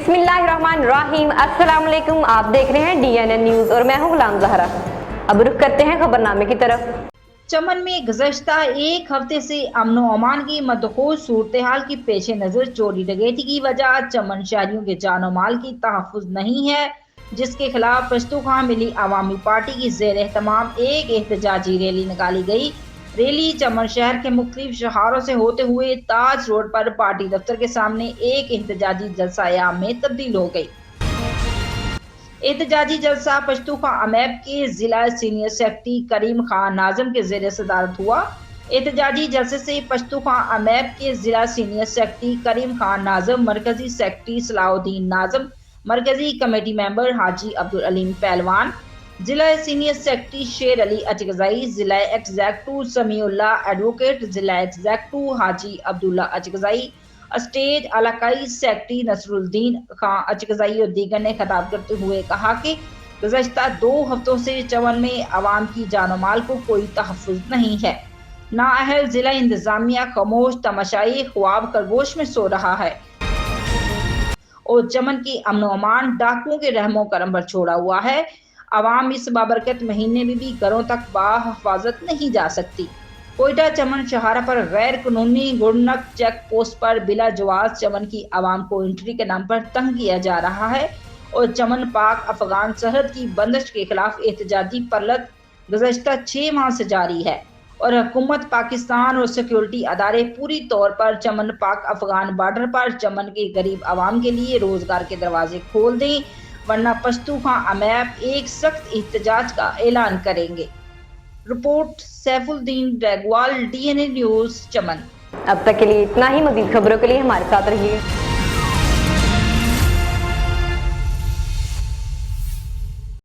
बिस्मिल्लाहिर्रहमानिर्रहीम। अस्सलाम वालेकुम। आप देख रहे हैं DNN न्यूज और मैं हूं गुलाम ज़हरा। अब रुख करते हैं खबरनामे की तरफ। चमन में गुज़श्ता एक हफ्ते से अमन व अमान की मदहोश सूरत हाल की पेश नज़र चोरी डकैती की वजह चमन शहरियों के जान माल की तहफ़्फ़ुज़ नहीं है, जिसके खिलाफ पश्तूनख्वा मिली अवामी पार्टी की ज़ेर एहतमाम एक एहतजाजी रैली निकाली गई। रैली चमन शहर के मुख्तलिफ शहारों से होते हुए ताज रोड पर पार्टी दफ्तर के सामने एक एहतजाजी जलसा-ए-आम में तब्दील हो गई। एहतजाजी जलसा पश्तूनख्वा अमैब के जिला सीनियर सेक्रेटरी करीम खान नाज़म के ज़ेर सदारत हुआ। एहतजाजी जलसे से पश्तूनख्वा अमैब के जिला सीनियर सेक्रेटरी करीम खान नाज़म, मरकजी सेक्रेटरी सलाहुद्दीन नाज़म, मरकजी कमेटी मेंबर हाजी अब्दुल अलीम पहलवान, जिला सीनियर सेक्रेटरी शेर अली अचगज़ई, जिला एग्जेक्टिव समीउल्लाह एडवोकेट, जिला एग्जेक्टिव हाजी अब्दुल्ला अचगज़ई, स्टेज इलाकाई सेक्रेटरी नसरुद्दीन खान अचगज़ई और दीगर ने खिताब करते हुए कहा कि गुज़श्ता 2 हफ्तों से चमन में आवाम की जान माल को कोई तहफ़्फ़ुज़ नहीं है। नाअहल जिला इंतजामिया खामोश तमाशाई ख्वाब खरगोश में सो रहा है और चमन की अमन अमान डाकुओं के रहमो करम पर छोड़ा हुआ है। आवाम इस बाबरकत महीने में भी घरों तक बाहिफाजत नहीं जा सकती। कोयटा चमन शहारा पर गैर कानूनी गुडनक चेक पोस्ट पर बिला जवाज चमन की आवाम को एंट्री के नाम पर तंग किया जा रहा है और चमन पाक अफगान सरहद की बंदिश के खिलाफ एहतजाजी परलत गुज़श्ता 6 माह से जारी है और हुकूमत पाकिस्तान और सिक्योरिटी अदारे पूरी तौर पर चमन पाक अफगान बॉर्डर पर चमन के गरीब आवाम के लिए रोजगार के दरवाजे खोल दें, वरना पश्तूनख्वा अमैब एक सख्त एहतजाज का ऐलान करेंगे। रिपोर्ट सैफुद्दीन डैगवाल, DNN न्यूज चमन। अब तक के लिए इतना ही। मज़ीद खबरों के लिए हमारे साथ रहिए।